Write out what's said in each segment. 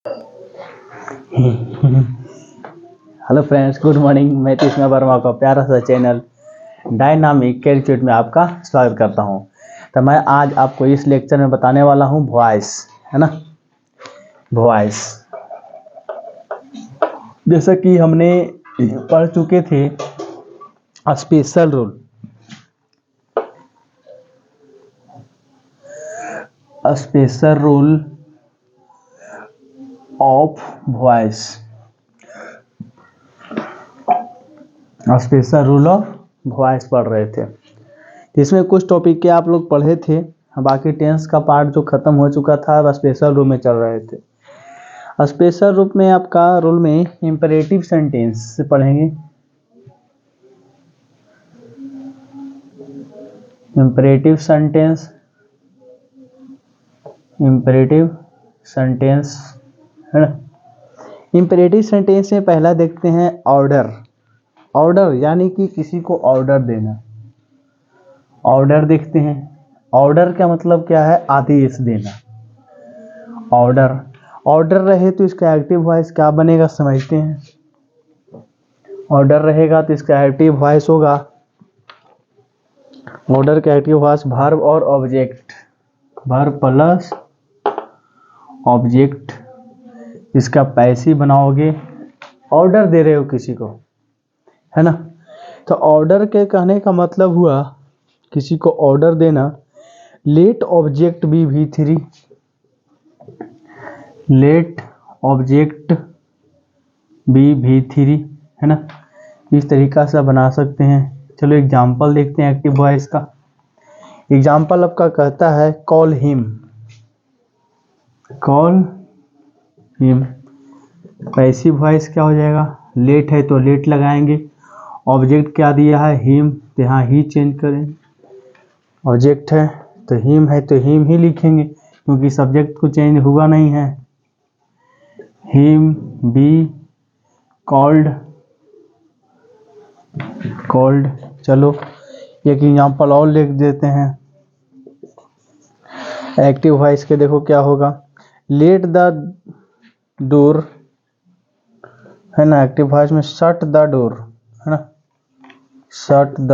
Hello friends, good morning. मैं कृष्णा वर्मा का प्यारा सा चैनल डायनामिक कैलकुलेट में आपका स्वागत करता हूं। तो मैं आज आपको इस लेक्चर में बताने वाला हूं वॉइस, है ना, वॉइस। जैसा कि हमने पढ़ चुके थे special rule, special rule of voice, special rule of voice पढ़ रहे थे। इसमें कुछ टॉपिक के आप लोग पढ़े थे, बाकी टेंस का पार्ट जो खत्म हो चुका था अब स्पेशल रूल में चल रहे थे। स्पेशल रूल में आपका रूल में इंपरेटिव सेंटेंस से पढ़ेंगे। इंपरेटिव सेंटेंस, इंपरेटिव सेंटेंस, है ना। इंपरेटिव सेंटेंस में पहला देखते हैं ऑर्डर। ऑर्डर यानी कि किसी को ऑर्डर देना। ऑर्डर देखते हैं। ऑर्डर का मतलब क्या है? आदेश देना। ऑर्डर, ऑर्डर रहे तो इसका एक्टिव वॉइस क्या बनेगा समझते हैं। ऑर्डर रहेगा तो इसका एक्टिव वॉइस होगा, ऑर्डर का एक्टिव वॉइस वर्ब और ऑब्जेक्ट, वर्ब प्लस ऑब्जेक्ट। इसका पैसिव बनाओगे, ऑर्डर दे रहे हो किसी को, है ना। तो ऑर्डर के कहने का मतलब हुआ किसी को ऑर्डर देना। Let object be V3, let object be V3, है ना। इस तरीका से बना सकते हैं। चलो एग्जाम्पल देखते हैं एक्टिव वॉइस का। एग्जाम्पल आपका कहता है call him, call him. Passive voice क्या हो जाएगा? लेट है तो लेट लगाएंगे, ऑब्जेक्ट क्या दिया है? हिम, तो यहाँ ही चेंज करें। ऑब्जेक्ट है तो हिम ही लिखेंगे क्योंकि सब्जेक्ट को चेंज हुआ नहीं है। Him be called, called. चलो एक एग्जाम्पल और लिख देते हैं एक्टिव वॉइस के। देखो क्या होगा, लेट द डोर, है ना। एक्टिव वॉइस में शट द डोर, है ना, शट द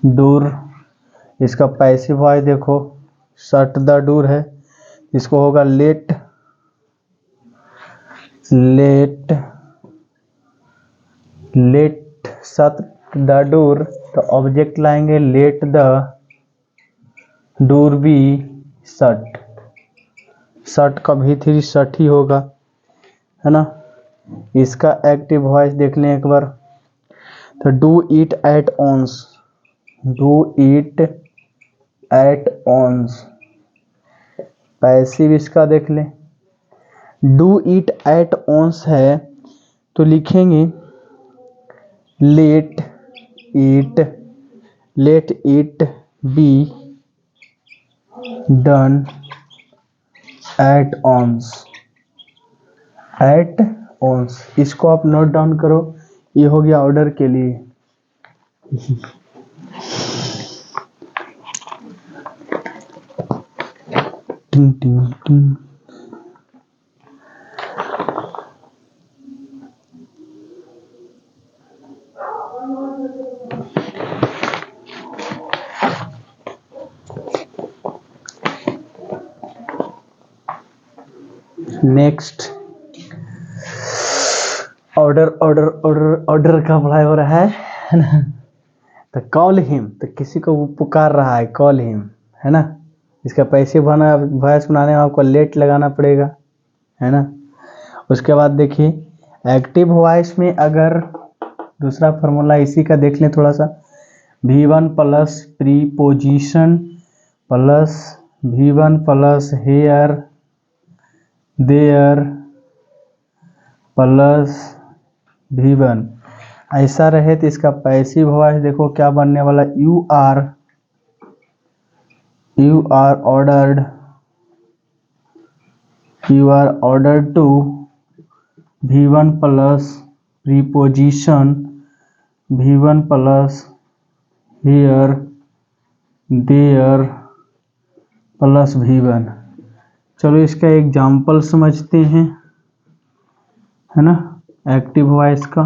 डोर। इसका पैसिव वॉइस देखो शट द डोर है, इसको होगा let, let, let shut the door. तो ऑब्जेक्ट लाएंगे let the door be shut, shut का V3 शट ही होगा, है ना। इसका एक्टिव वॉइस देख लें एक बार। तो do it at once, do it at once. Passive इसका देख लें, डू इट एट ऑन्स है तो लिखेंगे let it, let it be done at once, at once. इसको आप नोट डाउन करो, ये हो गया ऑर्डर के लिए। टिंग टिंग टिंग। Next order, order order order का पढ़ाई हो रहा है ना। तो कॉल हिम, तो किसी को वो पुकार रहा है, कॉल हिम, है ना। इसका पैसे बना वॉइस बनाने में आपको लेट लगाना पड़ेगा, है ना। उसके बाद देखिए एक्टिव वॉइस में अगर दूसरा फॉर्मूला इसी का देख लें थोड़ा सा, V1 plus preposition plus V1 plus here there plus V1, ऐसा रहे तो इसका पैसिव वॉइस देखो क्या बनने वाला। You are ordered, you are ordered to V1 plus preposition V1 plus here there plus V1। चलो इसका एग्जाम्पल समझते हैं, है ना। एक्टिव वॉइस का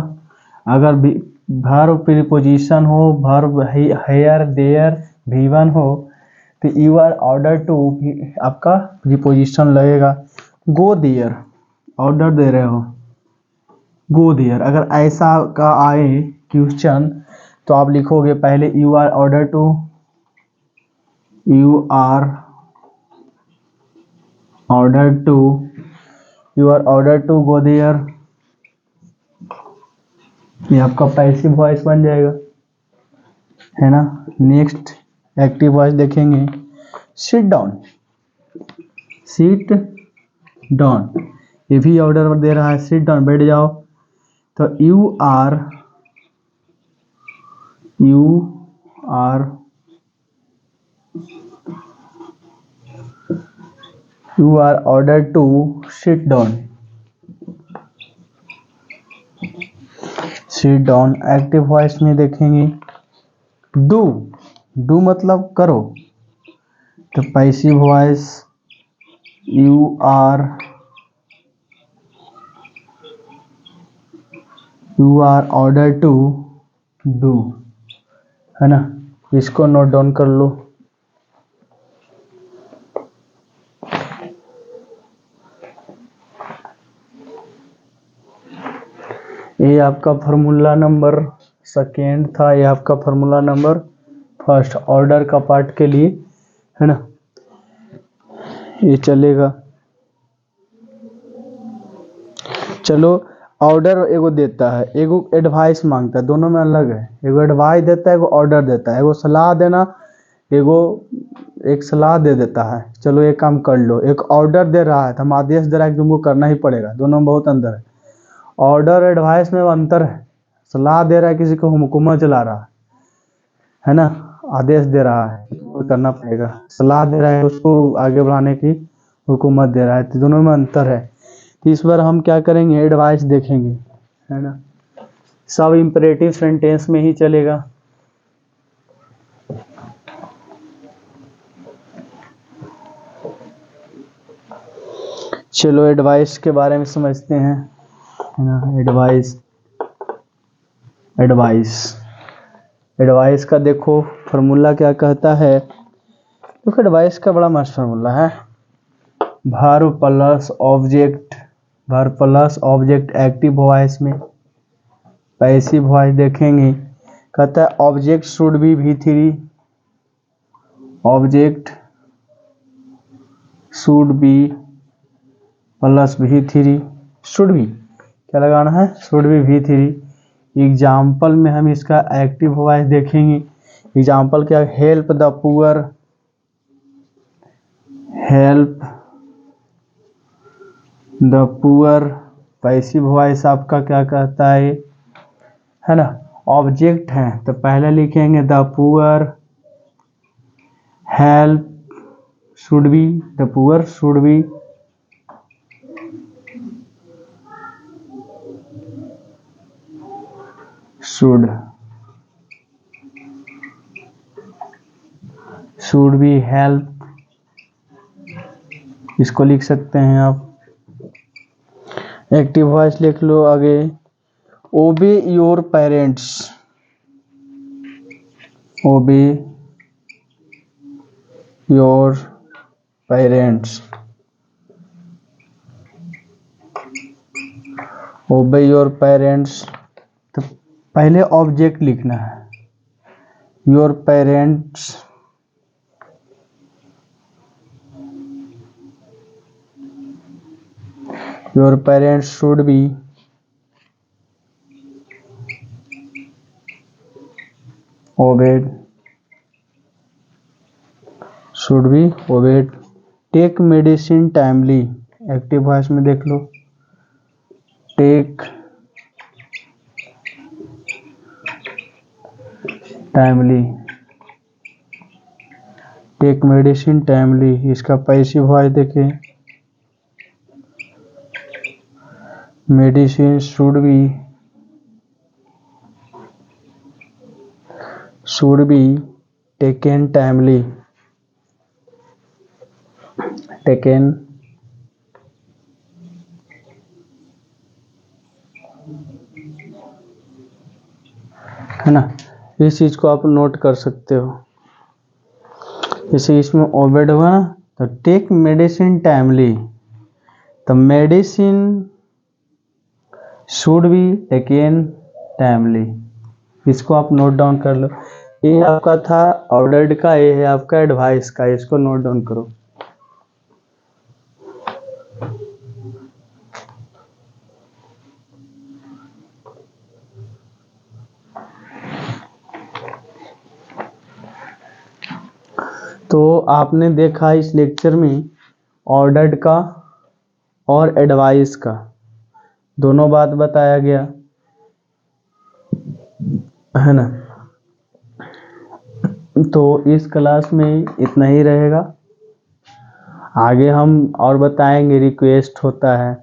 अगर वर्ब प्रीपोजिशन हो, वर्ब हेयर देयर V1 हो, तो यू आर ऑर्डर टू आपका प्रीपोजिशन लगेगा। गो देयर, ऑर्डर दे रहे हो, गो देयर। अगर ऐसा का आए क्वेश्चन तो आप लिखोगे पहले you are order to, you are order to, you are order to go there. ये आपका पैसिव वॉइस बन जाएगा, है ना। नेक्स्ट एक्टिव वॉइस देखेंगे, सिट डाउन, सिट डाउन, ये भी ऑर्डर दे रहा है, सिट डाउन, बैठ जाओ। तो you are order to sit down, sit down. Active voice में देखेंगे डू, डू मतलब करो। तो passive voice you are order to do, है ना। इसको नोट डाउन कर लो। ये आपका फार्मूला नंबर सेकेंड था, ये आपका फार्मूला नंबर फर्स्ट ऑर्डर का पार्ट के लिए, है ना। ये चलेगा। चलो ऑर्डर एगो देता है, एगो एडवाइस मांगता है, दोनों में अलग है। एगो एडवाइस देता है, एगो ऑर्डर देता है। एगो सलाह देना, एगो एक सलाह दे देता है, चलो ये काम कर लो। एक ऑर्डर दे रहा है, तो हम आदेश दे रहा है कि तुमको करना ही पड़ेगा। दोनों में बहुत अंतर है। ऑर्डर एडवाइस में अंतर है, सलाह दे रहा है, किसी को हुकूमत चला रहा है ना, आदेश दे रहा है तो करना पड़ेगा। सलाह दे रहा है, उसको आगे बढ़ाने की हुकूमत दे रहा है, तो दोनों में अंतर है। तो इस बार हम क्या करेंगे, एडवाइस देखेंगे, है ना। सब इंपरेटिव सेंटेंस में ही चलेगा। चलो एडवाइस के बारे में समझते हैं, है ना। एडवाइस का देखो फार्मूला क्या कहता है। तो एडवाइस का बड़ा मस्त फार्मूला है, verb plus object active voice में। पैसिव वॉइस देखेंगे, कहता है object should be V3, object should be plus V3, should be क्या लगाना है, शुड बी V3। एग्जाम्पल में हम इसका एक्टिव वॉइस देखेंगे। एग्जाम्पल क्या, help the poor, help the poor. Passive voice आपका क्या कहता है ना। ऑब्जेक्ट है तो पहले लिखेंगे the poor, help should be, the poor should be should be help, इसको लिख सकते हैं आप। एक्टिव वॉइस लिख लो आगे, obey your parents, obey your parents, obey your parents. तो पहले ऑब्जेक्ट लिखना है, your parents, your parents should be obeyed, should be obeyed। Take medicine timely, active voice में देख लो, take timely, take medicine timely. इसका पैसिव वॉइस देखें, medicine should be taken timely, taken है ना। इस चीज को आप नोट कर सकते हो। जैसे इसमें ओबेड हुआ ना, तो टेक मेडिसिन टाइमली, तो medicine should be taken timely. इसको आप नोट डाउन कर लो। ये आपका था ऑर्डर्ड का, ये है आपका एडवाइस का, इसको नोट डाउन करो। तो आपने देखा इस लेक्चर में ऑर्डर्ड का और एडवाइस का दोनों बात बताया गया, है ना। तो इस क्लास में इतना ही रहेगा। आगे हम और बताएंगे रिक्वेस्ट होता है,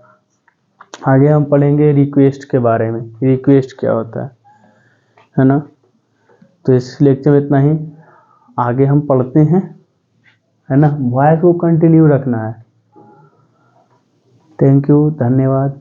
आगे हम पढ़ेंगे रिक्वेस्ट के बारे में, रिक्वेस्ट क्या होता है ना। तो इस लेक्चर में इतना ही, आगे हम पढ़ते हैं, है ना। वॉइस को कंटिन्यू रखना है। थैंक यू, धन्यवाद।